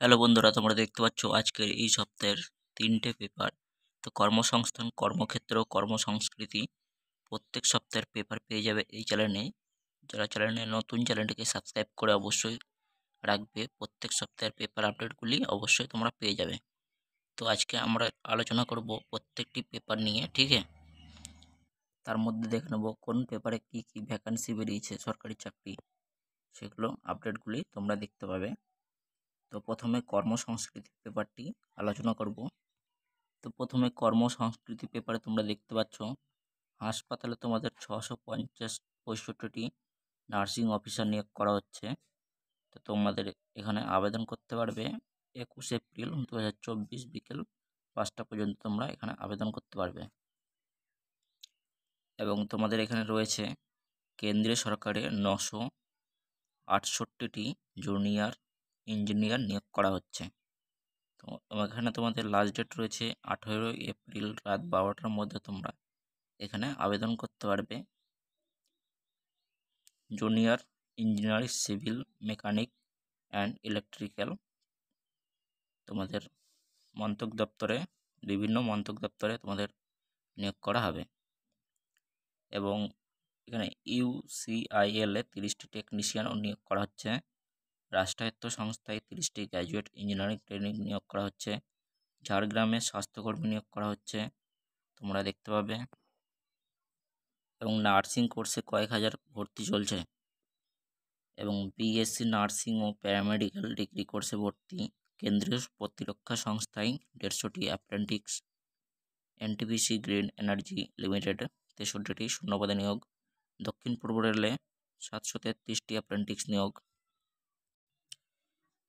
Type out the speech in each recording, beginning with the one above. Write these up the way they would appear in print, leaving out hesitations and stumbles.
Hello বন্ধুরা, তোমরা দেখতে পাচ্ছ আজকের এই সপ্তাহের 3টে পেপার। তো কর্মসংস্থান, কর্মক্ষেত্র ও কর্মসংস্কৃতি প্রত্যেক সপ্তাহের পেপার পেয়ে যাবে এই চ্যানেলে। যারা চ্যানেলে নতুন, চ্যানেলটিকে সাবস্ক্রাইব করে অবশ্যই রাখবে। প্রত্যেক সপ্তাহের পেপার আপডেটগুলি অবশ্যই তোমরা পেয়ে যাবে। তো আজকে আমরা আলোচনা করব প্রত্যেকটি পেপার নিয়ে, ঠিক আছে? তার মধ্যে দেখে নেব কোন পেপারে কী কী ভ্যাকান্সি বেরিয়েছে সরকারি চাকরি, সেগুলো আপডেটগুলি তোমরা দেখতে পাবে। তো প্রথমে কর্মসংস্কৃতি পেপারটি আলোচনা করব। তো প্রথমে কর্মসংস্কৃতি পেপারে তোমরা দেখতে পাচ্ছ হাসপাতালে তোমাদের 665টি নার্সিং অফিসার নিয়োগ করা হচ্ছে। তো তোমাদের এখানে আবেদন করতে পারবে 21 এপ্রিল 2024 বিকেল 5টা পর্যন্ত তোমরা এখানে আবেদন করতে পারবে। এবং তোমাদের এখানে রয়েছে কেন্দ্রীয় সরকারের 968টি জুনিয়র ইঞ্জিনিয়ার নিয়োগ করা হচ্ছে। তো এখানে তোমাদের লাস্ট ডেট রয়েছে 18 এপ্রিল রাত 12টার মধ্যে তোমরা এখানে আবেদন করতে পারবে। Junior engineer, civil, mechanic and electrical তোমাদের মন্ত্রক দপ্তরে, বিভিন্ন মন্ত্রক দপ্তরে তোমাদের নিয়োগ করা হবে। এবং এখানে ইউসিআইএল-এ 30টি টেকনিশিয়ানও নিয়োগ করা হচ্ছে। রাষ্ট্রায়ত্ত সংস্থায় 30টি গ্র্যাজুয়েট ইঞ্জিনিয়ারিং ট্রেনিং নিয়োগ করা হচ্ছে। ঝাড়গ্রামে স্বাস্থ্যকর্মী নিয়োগ করা হচ্ছে, তোমরা দেখতে পাবে। এবং নার্সিং কোর্সে কয়েক হাজার ভর্তি চলছে। এবং বিএসসি নার্সিং ও প্যারামেডিক্যাল ডিগ্রি কোর্সে ভর্তি। কেন্দ্রীয় প্রতিরক্ষা সংস্থায় 150টি apprentice. NTPC green energy limited 63টি শূন্যপদে নিয়োগ। দক্ষিণ পূর্ব রেলে 733টি অ্যাপ্রেন্টিস নিয়োগ।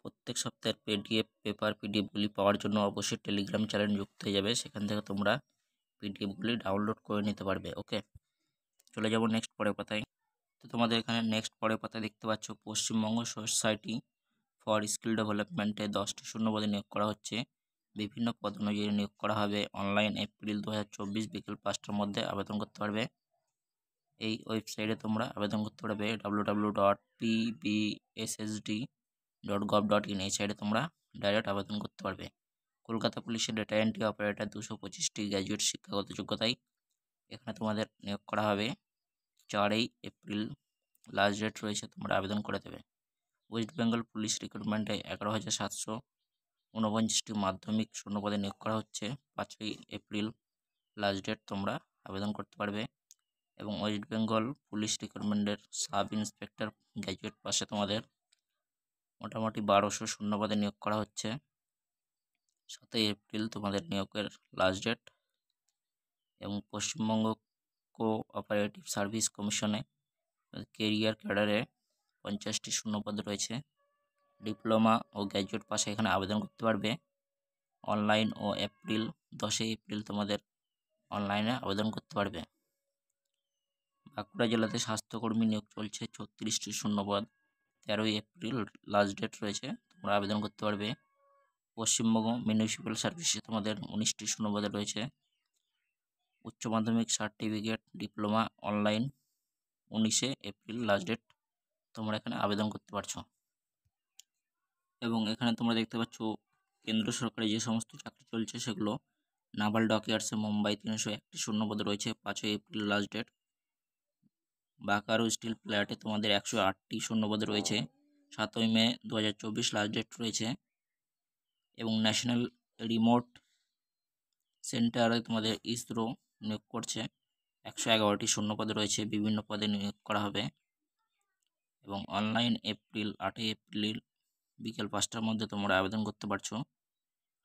প্রত্যেক সপ্তাহের পিডিএফগুলি পাওয়ার জন্য অবশ্যই টেলিগ্রাম চ্যানেল যুক্ত হয়ে যাবে। সেখান থেকে তোমরা পিডিএফগুলি ডাউনলোড করে নিতে পারবে। ওকে, চলে যাব নেক্সট পরের পাতায়। তো তোমাদের এখানে নেক্সট পরের পাতায় দেখতে পাচ্ছ পশ্চিমবঙ্গ সোসাইটি ফর স্কিল ডেভেলপমেন্টে 10টি শূন্যপদে নিয়োগ করা হচ্ছে। বিভিন্ন পদ অনুযায়ী নিয়োগ করা হবে। অনলাইন এপ্রিল 2024 বিকেল 5টার মধ্যে আবেদন করতে পারবে। এই ওয়েবসাইটে তোমরা আবেদন করতে পারবে www.pbssd.gov.in। এই সাইটে তোমরা ডাইরেক্ট আবেদন করতে পারবে। কলকাতা পুলিশের ডেটা এন্ট্রি অপারেটর 225টি গ্র্যাজুয়েট শিক্ষাগত যোগ্যতায় এখানে তোমাদের নিয়োগ করা হবে। 4 এপ্রিল লাস্ট ডেট রয়েছে, তোমরা আবেদন করে দেবে। ওয়েস্ট বেঙ্গল পুলিশ রিক্রুটমেন্টে 11,749টি মাধ্যমিক শূন্যপদে নিয়োগ করা হচ্ছে। 5 এপ্রিল লাস্ট ডেট, তোমরা আবেদন করতে পারবে। এবং ওয়েস্ট বেঙ্গল পুলিশ রিক্রুটমেন্টের সাব ইন্সপেক্টর গ্র্যাজুয়েট পাশে তোমাদের মোটামুটি 1200 শূন্যপদে নিয়োগ করা হচ্ছে। 7 এপ্রিল তোমাদের নিয়োগের লাস্ট ডেট। এবং পশ্চিমবঙ্গ কোঅপারেটিভ সার্ভিস কমিশনে কেরিয়ার ক্যাডারে 50টি শূন্যপদ রয়েছে। ডিপ্লোমা ও গ্র্যাজুয়েট পাশে এখানে আবেদন করতে পারবে। অনলাইন ও 10 এপ্রিল তোমাদের অনলাইনে আবেদন করতে পারবে। বাঁকুড়া জেলাতে স্বাস্থ্যকর্মী নিয়োগ চলছে, 36টি শূন্যপদ। 13 এপ্রিল লাস্ট ডেট রয়েছে, তোমরা আবেদন করতে পারবে। পশ্চিমবঙ্গ মিউনিসিপ্যাল সার্ভিসে তোমাদের 19টি শূন্যপদে রয়েছে। উচ্চ মাধ্যমিক certificate diploma online, 19 April last date, তোমরা এখানে আবেদন করতে পারছো। এবং এখানে তোমরা দেখতে পাচ্ছ কেন্দ্র সরকারি যে সমস্ত চাকরি চলছে সেগুলো। নাভাল ডকইয়ার্ডসে মুম্বাই 301টি শূন্যপদ রয়েছে, 5 এপ্রিল লাস্ট ডেট। বাকারো স্টিল প্ল্যান্টে তোমাদের 108টি শূন্যপদ রয়েছে, 7 মে 2024 লাস্ট ডেট রয়েছে। এবং ন্যাশনাল রিমোট সেন্টারে তোমাদের ইসরো নিয়োগ করছে, 111টি শূন্যপদ রয়েছে, বিভিন্ন পদে নিয়োগ করা হবে। এবং অনলাইন 8 এপ্রিল বিকেল 5টার মধ্যে তোমরা আবেদন করতে পারছো।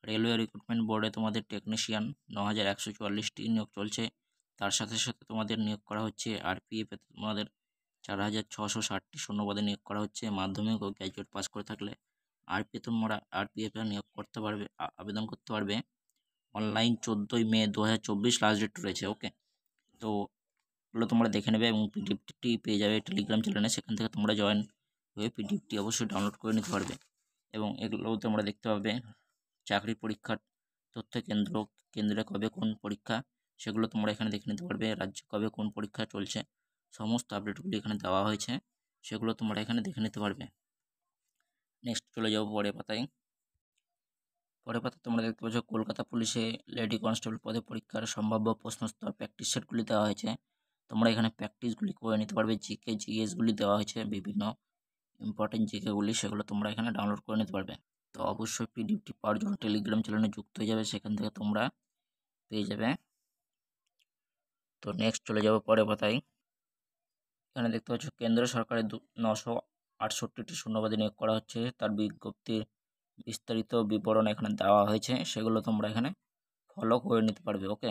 রেলওয়ে রিক্রুটমেন্ট বোর্ডে তোমাদের টেকনিশিয়ান 9144টি নিয়োগ চলছে। তার সাথে সাথে তোমাদের নিয়োগ করা হচ্ছে আরপিএফে তোমাদের 4660টি শূন্যপদে নিয়োগ করা হচ্ছে। মাধ্যমিক ও গ্র্যাজুয়েট পাস করে থাকলে তোমরা আরপিএফে নিয়োগ করতে পারবে, আবেদন করতে পারবে। অনলাইন 14 মে 2024 লাস্ট ডেট রয়েছে। ওকে, তো এগুলো তোমরা দেখে নেবে এবং পিডিএফটি পেয়ে যাবে টেলিগ্রাম চ্যানেলে। সেখান থেকে তোমরা জয়েন হয়ে পিডিএফটি অবশ্যই ডাউনলোড করে নিতে পারবে। এবং এগুলোও তোমরা দেখতে পাবে চাকরি পরীক্ষার তথ্য, কেন্দ্রে কবে কোন পরীক্ষা, সেগুলো তোমরা এখানে দেখে নিতে পারবে। রাজ্যে কবে কোন পরীক্ষা চলছে, সমস্ত আপডেটগুলি এখানে দেওয়া হয়েছে, সেগুলো তোমরা এখানে দেখে নিতে পারবে। নেক্সট চলে যাবো পরের পাতায়। পরের পাতা তোমরা দেখতে পাচ্ছ কলকাতা পুলিশে লেডি কনস্টেবল পদে পরীক্ষার সম্ভাব্য প্রশ্নস্তর প্র্যাকটিস সেটগুলি দেওয়া হয়েছে। তোমরা এখানে প্র্যাকটিসগুলি করে নিতে পারবে। জিকে জিএসগুলি দেওয়া হয়েছে, বিভিন্ন ইম্পর্টেন্ট জিকেগুলি, সেগুলো তোমরা এখানে ডাউনলোড করে নিতে পারবে। তো অবশ্যই পিডিএফটি পাওয়ার জন্য টেলিগ্রাম চ্যানেলে যুক্ত হয়ে যাবে, সেখান থেকে তোমরা পেয়ে যাবে। তো নেক্সট চলে যাব পরের পাতায়। এখানে দেখতে পাচ্ছ কেন্দ্র সরকারের 968টি শূন্যপদে নিয়োগ করা হচ্ছে, তার বিজ্ঞপ্তির বিস্তারিত বিবরণ এখানে দেওয়া হয়েছে, সেগুলো তোমরা এখানে ফলো করে নিতে পারবে। ওকে।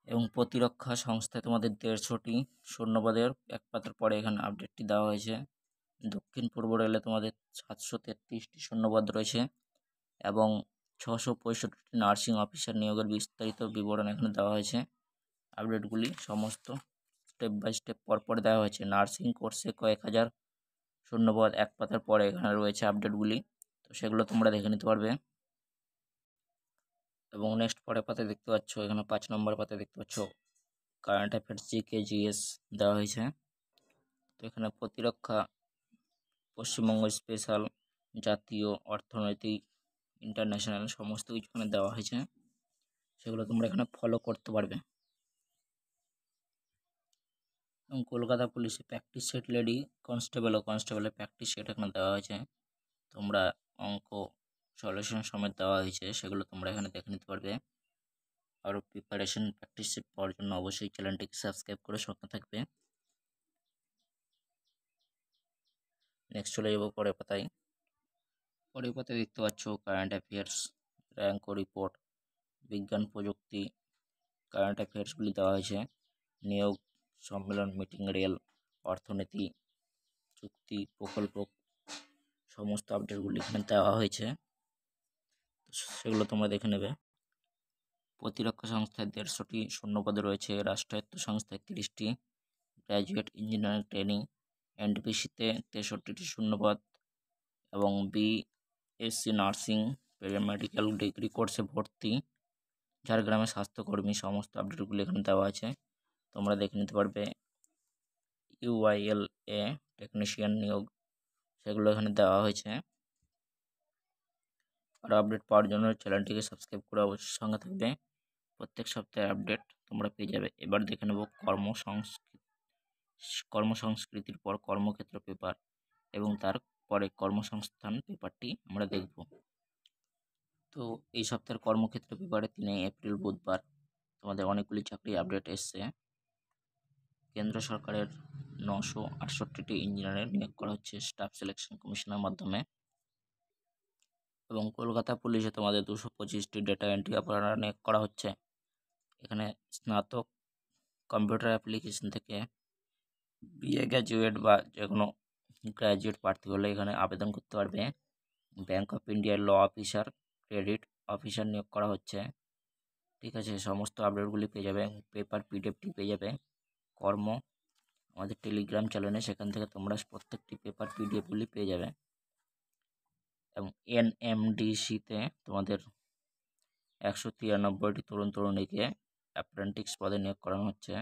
এবং প্রতিরক্ষা সংস্থায় তোমাদের 150টি শূন্যপদের এক পাতার পরে এখানে আপডেটটি দেওয়া হয়েছে। দক্ষিণ পূর্ব রেলে তোমাদের 733টি শূন্যপদ রয়েছে এবং 665টি নার্সিং অফিসার নিয়োগের বিস্তারিত বিবরণ এখানে দেওয়া হয়েছে। আপডেটগুলি সমস্ত স্টেপ বাই স্টেপ পরপর দেওয়া হয়েছে। নার্সিং কোর্সে কয়েক হাজার শূন্যপদ এক পাতার পরে এখানে রয়েছে আপডেটগুলি, তো সেগুলো তোমরা দেখে নিতে পারবে। এবং নেক্সট পরের পাতায় দেখতে পাচ্ছ, এখানে 5 নম্বর পাতায় দেখতে পাচ্ছ কারেন্ট অ্যাফেয়ার্স জিকে জিএস দেওয়া হয়েছে। তো এখানে প্রতিরক্ষা, পশ্চিমবঙ্গ স্পেশাল, জাতীয়, অর্থনৈতিক, ইন্টারন্যাশনাল সমস্ত কিছু এখানে দেওয়া হয়েছে, সেগুলো তোমরা এখানে ফলো করতে পারবে। এবং কলকাতা পুলিশে প্র্যাকটিস সেট লেডি কনস্টেবল ও কনস্টেবলের প্র্যাকটিস সেট এখানে দেওয়া হয়েছে। তোমরা অঙ্ক সলিউশন সমেত দেওয়া হয়েছে, সেগুলো তোমরা এখানে দেখে নিতে পারবে। আরও প্রিপারেশন প্র্যাকটিস সেট পাওয়ার জন্য অবশ্যই চ্যানেলটিকে সাবস্ক্রাইব করে সঙ্গে থাকবে। নেক্সট চলে যাব পরের পাতায়। পরের পাতায় দেখতে পাচ্ছ কারেন্ট অ্যাফেয়ার্স, র্যাঙ্ক ও রিপোর্ট, বিজ্ঞান প্রযুক্তি, কারেন্ট অ্যাফেয়ার্সগুলি দেওয়া হয়েছে। নিয়োগ, সম্মেলন, মিটিং, রেল, অর্থনীতি, চুক্তি, প্রকল্প, সমস্ত আপডেটগুলি এখানে দেওয়া হয়েছে, সেগুলো তোমরা দেখে নেবে। প্রতিরক্ষা সংস্থায় 150টি শূন্যপদে রয়েছে। রাষ্ট্রায়ত্ত সংস্থায় 30টি, গ্র্যাজুয়েট ইঞ্জিনিয়ারিং ট্রেনিং এনটিপিসিতে 63টি শূন্যপদ এবং বিএসসি নার্সিং প্যারামেডিক্যাল ডিগ্রি কোর্সে ভর্তি, ঝাড়গ্রামে স্বাস্থ্যকর্মী, সমস্ত আপডেটগুলি এখানে দেওয়া আছে, তোমরা দেখে নিতে পারবে। ইউআইএলএ টেকনিশিয়ান নিয়োগ, সেগুলো এখানে দেওয়া হয়েছে। আর আপডেট পাওয়ার জন্য চ্যানেলটিকে সাবস্ক্রাইব করে অবশ্যই সঙ্গে থাকবে। প্রত্যেক সপ্তাহে আপডেট তোমরা পেয়ে যাবে। এবার দেখে নেব কর্মসংস্কৃতির পর কর্মক্ষেত্র পেপার এবং তারপরে কর্মসংস্থান পেপারটি আমরা দেখব। তো এই সপ্তাহের কর্মক্ষেত্র পেপারে 3 এপ্রিল বুধবার তোমাদের অনেকগুলি চাকরি আপডেট এসছে। কেন্দ্র সরকারের 968টি ইঞ্জিনিয়ারের নিয়োগ করা হচ্ছে স্টাফ সিলেকশন কমিশনের মাধ্যমে। এবং কলকাতা পুলিশে তোমাদের 225টি ডেটা এন্ট্রি অপারেটর নিয়োগ করা হচ্ছে। এখানে স্নাতক কম্পিউটার অ্যাপ্লিকেশন থেকে বিএ গ্র্যাজুয়েট বা যে কোনো গ্র্যাজুয়েট প্রার্থী হলে এখানে আবেদন করতে পারবে। ব্যাঙ্ক অফ ইন্ডিয়ার ল অফিসার, ক্রেডিট অফিসার নিয়োগ করা হচ্ছে। ঠিক আছে, সমস্ত আপডেটগুলি পেয়ে যাবে। পেপার পিডিএফটি পেয়ে যাবে কর্ম আমাদের টেলিগ্রাম চ্যানেলে, সেখান থেকে তোমরা প্রত্যেকটি পেপার পিডিএফগুলি পেয়ে যাবে। এবং এনএমডিসিতে তোমাদের 193টি তরুণ তরুণীকে অ্যাপ্রেন্টিস পদে নিয়োগ করানো হচ্ছে।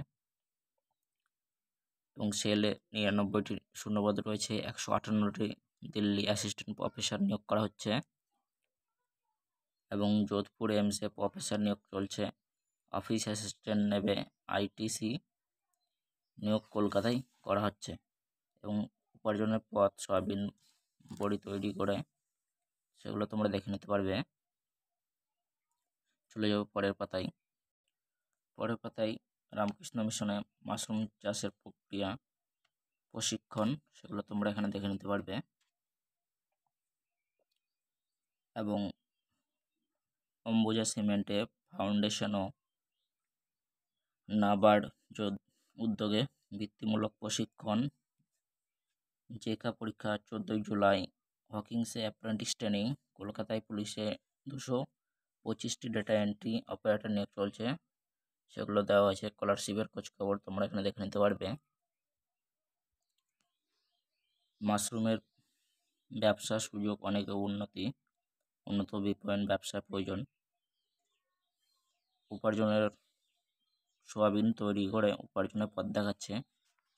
এবং সেলে 99টি শূন্যপদ রয়েছে। 158টি দিল্লি অ্যাসিস্ট্যান্ট প্রফেসর নিয়োগ করা হচ্ছে। এবং যোধপুর এমসে প্রফেসর নিয়োগ চলছে। অফিস অ্যাসিস্ট্যান্ট নেবে আইটিসি নিয়োগ কলকাতায় করা হচ্ছে। এবং উপার্জনের পথ, সয়াবিন বড়ি তৈরি করে, সেগুলো তোমরা দেখে নিতে পারবে। চলে যাব পরের পাতায়। পরের পাতায় রামকৃষ্ণ মিশনে মাশরুম চাষের প্রক্রিয়া প্রশিক্ষণ, সেগুলো তোমরা এখানে দেখে নিতে পারবে। এবং অম্বুজা সিমেন্টে ফাউন্ডেশন ও নাবার্ড উদ্যোগে বৃত্তিমূলক প্রশিক্ষণ, জেকা পরীক্ষা 14 জুলাই, হকিংসে অ্যাপ্রেন্টিস ট্রেনিং, কলকাতায় পুলিশে 225টি ডেটা এন্ট্রি অপারেটর নিয়োগ চলছে, সেগুলো দেওয়া হয়েছে। স্কলারশিপের খোঁজখবর তোমরা এখানে দেখে নিতে পারবে। মাশরুমের ব্যবসা সুযোগ, অনেক উন্নত বিপণন ব্যবসার প্রয়োজন। উপার্জনের সোয়াবিন তৈরি করে উপার্জনের পথ দেখাচ্ছে,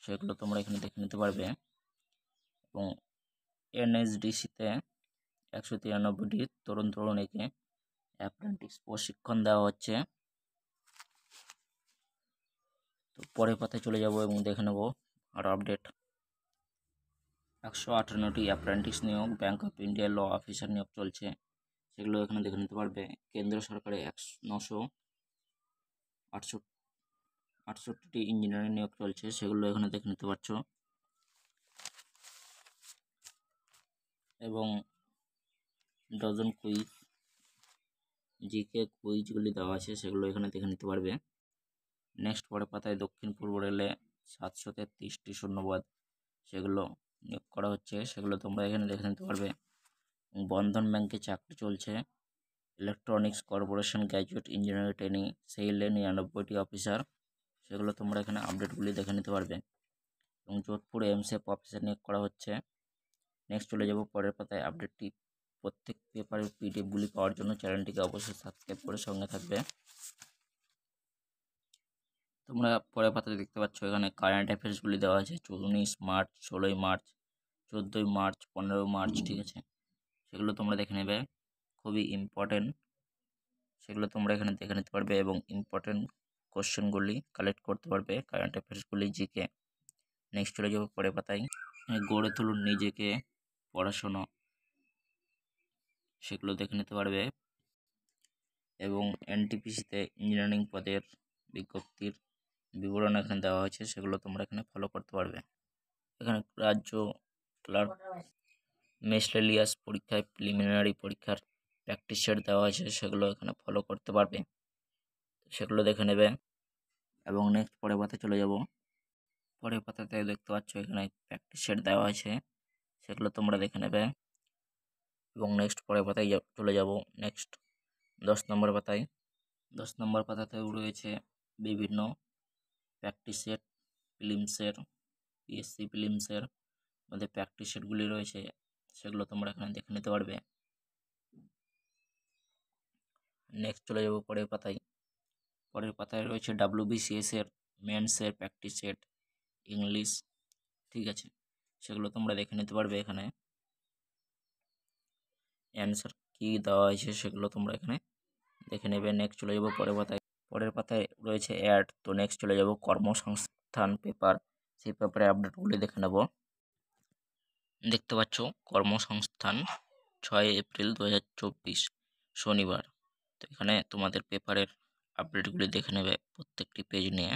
সেগুলো তোমরা এখানে দেখে নিতে পারবে। এবং এনএসডিসিতে 193টি তরুণ তরুণীকে অ্যাপ্রেন্টিস প্রশিক্ষণ দেওয়া হচ্ছে। তো পরের পাতায় চলে যাব এবং দেখে নেব আরও আপডেট। 158টি অ্যাপ্রেন্টিস নিয়োগ bank of India law officer নিয়োগ চলছে, সেগুলো এখানে দেখে নিতে পারবে। কেন্দ্র সরকারের 968টি ইঞ্জিনিয়ারিং নিয়োগ চলছে, সেগুলো এখানে দেখে নিতে পারছো। এবং ডজন কুইজ জিকে কুইজগুলি দেওয়া আছে, সেগুলো এখানে দেখে নিতে পারবে। নেক্সট পরের পাতায় দক্ষিণ পূর্ব রেলে 733টি শূন্যপদ, সেগুলো নিয়োগ করা হচ্ছে, সেগুলো তোমরা এখানে দেখে নিতে পারবে। বন্ধন ব্যাংকে চাকরি চলছে, electronics corporation graduate engineering training সেইলে 99টি অফিসার, সেগুলো তোমরা এখানে আপডেটগুলি দেখে নিতে পারবে। এবং যোধপুর এমসএফ অফিসার নিয়োগ করা হচ্ছে। নেক্সট চলে যাব পরের পাতায় আপডেটটি। প্রত্যেক পেপারের পিডিএফগুলি পাওয়ার জন্য চ্যানেলটিকে অবশ্যই সাবস্ক্রাইব করে সঙ্গে থাকবে। তোমরা পরের পাতায় দেখতে পাচ্ছ এখানে কারেন্ট অ্যাফেয়ার্সগুলি দেওয়া আছে 19 মার্চ, 16 মার্চ, 14 মার্চ, 15 মার্চ, ঠিক আছে, সেগুলো তোমরা দেখে নেবে। খুবই ইম্পর্টেন্ট, সেগুলো তোমরা এখানে দেখে নিতে পারবে এবং ইম্পর্টেন্ট কোশ্চেনগুলি কালেক্ট করতে পারবে কারেন্ট অ্যাফেয়ার্সগুলি জিকে। নেক্সট চলে যাবো পরের পাতায়। গড়ে তুলুন নিজেকে পড়াশোনা, সেগুলো দেখে নিতে পারবে। এবং এনটিপিসিতে ইঞ্জিনিয়ারিং পদের বিজ্ঞপ্তির বিবরণ এখানে দেওয়া হয়েছে, সেগুলো তোমরা এখানে ফলো করতে পারবে। এখানে রাজ্য ক্লার্ক মেসলেলিয়াস পরীক্ষায় প্রিলিমিনারি পরীক্ষার প্র্যাকটিস সেট দেওয়া আছে, সেগুলো এখানে ফলো করতে পারবে, সেগুলো দেখে নেবে। এবং নেক্সট পরের পাতায় চলে যাব। পরের পাতাতে দেখতে পাচ্ছ এখানে প্র্যাকটিস সেট দেওয়া আছে, সেগুলো তোমরা দেখে নেবে। এবং নেক্সট পরের পাতায় চলে যাব। নেক্সট 10 নম্বর পাতায়। 10 নম্বর পাতাতেও রয়েছে বিভিন্ন প্র্যাকটিস সেট, ফিলিমসের পিএসসি ফিলিমসের মধ্যে প্র্যাকটিস সেটগুলি রয়েছে, সেগুলো তোমরা এখানে দেখে নিতে পারবে। নেক্সট চলে যাব পরের পাতায়। পরের পাতায় রয়েছে WBCS এর মেন্সের প্র্যাকটিস সেট ইংলিশ, ঠিক আছে, সেগুলো তোমরা দেখে নিতে পারবে। এখানে অ্যান্সার কী দেওয়া হয়েছে সেগুলো তোমরা এখানে দেখে নেবে। নেক্সট চলে যাব পরের পাতায়। পরের পাতায় রয়েছে অ্যাড। তো নেক্সট চলে যাব কর্মসংস্থান পেপার, সেই পেপারে আপডেটগুলি দেখে নেব। দেখতে পাচ্ছ কর্মসংস্থান 6 এপ্রিল 2024 শনিবার। তো এখানে তোমাদের পেপারের আপডেটগুলি দেখে নেবে, প্রত্যেকটি পেজ নিয়ে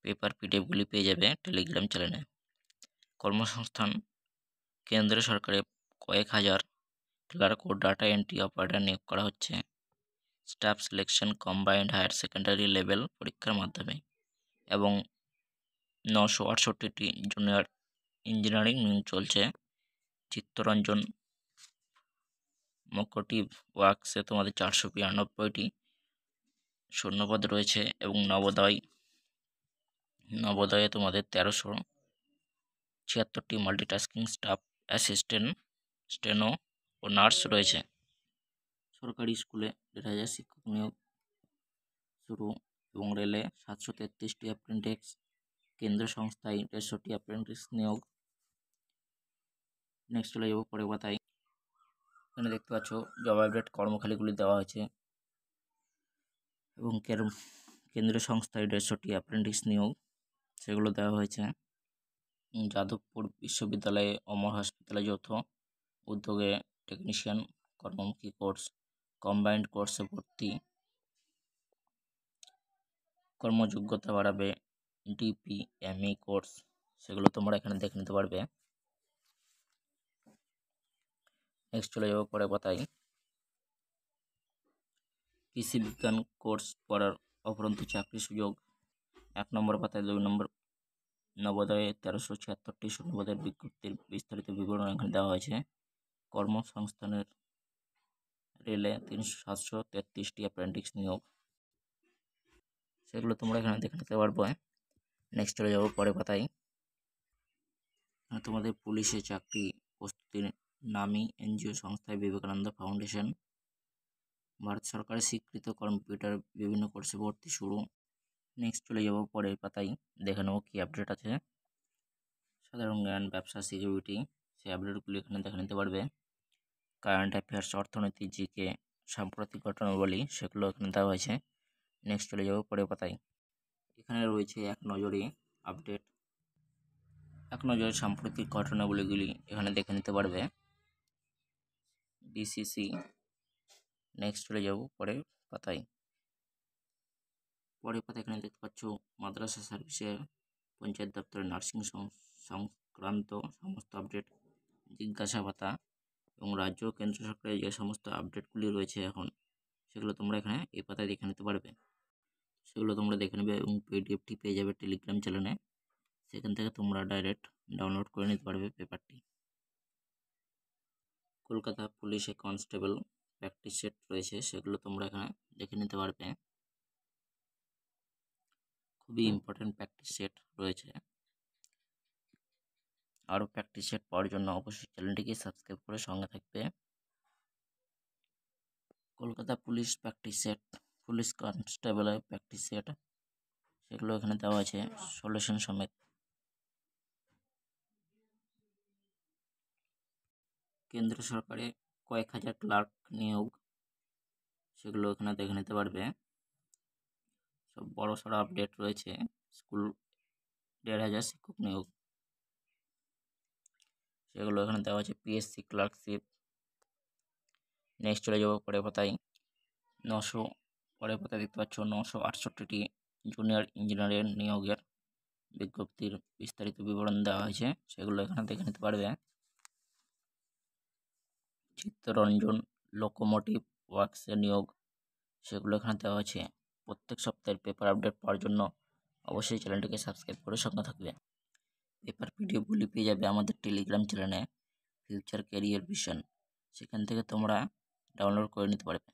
পেপার পিডিএফগুলি পেয়ে যাবে টেলিগ্রাম চ্যানেলে। কর্মসংস্থান কেন্দ্র সরকারের কয়েক হাজার ক্লার্ক ও ডাটা এন্ট্রি অপারেটর নিয়োগ করা হচ্ছে staff selection combined higher secondary level পরীক্ষার মাধ্যমে। এবং 968টি জুনিয়র ইঞ্জিনিয়ারিং নিয়োগ চলছে। চিত্তরঞ্জন মোকটিভ ওয়ার্কসে তোমাদের 492টি শূন্যপদ রয়েছে। এবং নবোদয়ে তোমাদের 1376টি মাল্টিটাস্কিং স্টাফ অ্যাসিস্ট্যান্ট, স্টেনো ও নার্স রয়েছে। সরকারি স্কুলে 1,500 শিক্ষক নিয়োগ শুরু। এবং রেলে 733টি অ্যাপ্রেন্টিস, কেন্দ্র সংস্থায় 150টি অ্যাপ্রেন্টিস নিয়োগ। নেক্সট চলে যাব পরের পাতায়। এখানে দেখতে পাচ্ছ জব আপডেট কর্মখালিগুলি দেওয়া হয়েছে। এবং কেন্দ্রীয় সংস্থায় 150টি অ্যাপ্রেন্টিস নিয়োগ, সেগুলো দেওয়া হয়েছে। যাদবপুর বিশ্ববিদ্যালয়ে অমর হসপিটালে যৌথ উদ্যোগে টেকনিশিয়ান কর্মমুখী কোর্স কম্বাইন্ড কোর্সে ভর্তি। কর্মযোগ্যতা বাড়াবে DPME কোর্স, সেগুলো তোমরা এখানে দেখে নিতে পারবে। নেক্সট চলে যাবো পরের পাতায়। কৃষি বিজ্ঞান কোর্স পড়ার অপরন্ত চাকরির সুযোগ 1 নম্বর পাতায়। 2 নম্বর নবোদয়ে 1376টি শূন্যপদের বিজ্ঞপ্তির বিস্তারিত বিবরণ এখানে দেওয়া হয়েছে। কর্মসংস্থানের রেলে 733টি অ্যাপ্রেন্টিস নিয়োগ, সেগুলো তোমরা এখানে দেখে নিতে পারবে। নেক্সট চলে যাবো পরের পাতায়। তোমাদের পুলিশে চাকরি প্রস্তুতির নামী এনজিও সংস্থায় বিবেকানন্দ ফাউন্ডেশন ভারত সরকারের স্বীকৃত কম্পিউটার বিভিন্ন কোর্সে ভর্তি শুরু। নেক্সট চলে যাব পরের পাতায়, দেখে নেবো কী আপডেট আছে। সাধারণ জ্ঞান, ব্যবসা, সিকিউরিটি, সেই আপডেটগুলি এখানে দেখে নিতে পারবে। কারেন্ট অ্যাফেয়ার্স, অর্থনীতি, জিকে, সাম্প্রতিক ঘটনাবলী সেগুলো এখানে দেওয়া হয়েছে। নেক্সট চলে যাবো পরের পাতায়। এখানে রয়েছে এক নজরে আপডেট, এক নজরে সাম্প্রতিক ঘটনাবলীগুলি এখানে দেখে নিতে পারবে বিসিসি। নেক্সট চলে যাব পরের পাতায়। পরের পাতায় এখানে দেখতে পাচ্ছ মাদ্রাসা সার্ভিসে পঞ্চায়েত দপ্তরের নার্সিং সংক্রান্ত সমস্ত আপডেট, জিজ্ঞাসা ভাতা এবং রাজ্য ও কেন্দ্র সরকারের যে সমস্ত আপডেটগুলি রয়েছে এখন, সেগুলো তোমরা এখানে এই পাতায় দেখে নিতে পারবে। সেগুলো তোমরা দেখে নেবে এবং পিডিএফটি পেয়ে যাবে টেলিগ্রাম চ্যানেলে। সেখান থেকে তোমরা ডাইরেক্ট ডাউনলোড করে নিতে পারবে পেপারটি। কলকাতা পুলিশে কনস্টেবল প্র্যাকটিস সেট রয়েছে, সেগুলো তোমরা এখানে দেখে নিতে পারবে। খুবই ইম্পর্টেন্ট প্র্যাকটিস সেট রয়েছে। আরও প্র্যাকটিস সেট পাওয়ার জন্য অবশ্যই চ্যানেলটিকে সাবস্ক্রাইব করে সঙ্গে থাকবে। Kolkata police practice set, police কনস্টেবলের প্র্যাকটিস সেট, সেগুলো এখানে দেওয়া আছে সলিউশন সমেত। কেন্দ্র সরকারে কয়েক হাজার ক্লার্ক নিয়োগ, সেগুলো এখানে দেখে নিতে পারবে। সব বড় সড়ো আপডেট রয়েছে। স্কুল 1,500 শিক্ষক নিয়োগ, সেগুলো এখানে দেওয়া আছে। PSC clerkship. নেক্সট চলে যাবো পরের পাতায়। পরের পাতায় দেখতে পাচ্ছ 968টি জুনিয়র ইঞ্জিনিয়ারের নিয়োগের বিজ্ঞপ্তির বিস্তারিত বিবরণ দেওয়া হয়েছে, সেগুলো এখানে দেখে নিতে পারবে। চিত্তরঞ্জন লোকোমোটিভ ওয়ার্কসের নিয়োগ, সেগুলো এখানে দেওয়া আছে। প্রত্যেক সপ্তাহের পেপার আপডেট পাওয়ার জন্য অবশ্যই চ্যানেলটিকে সাবস্ক্রাইব করে সঙ্গে থাকবে। পেপার পিডিএফগুলি পেয়ে যাবে আমাদের টেলিগ্রাম চ্যানেলে ফিউচার ক্যারিয়ার ভিশন, সেখান থেকে তোমরা ডাউনলোড করে নিতে পারবে।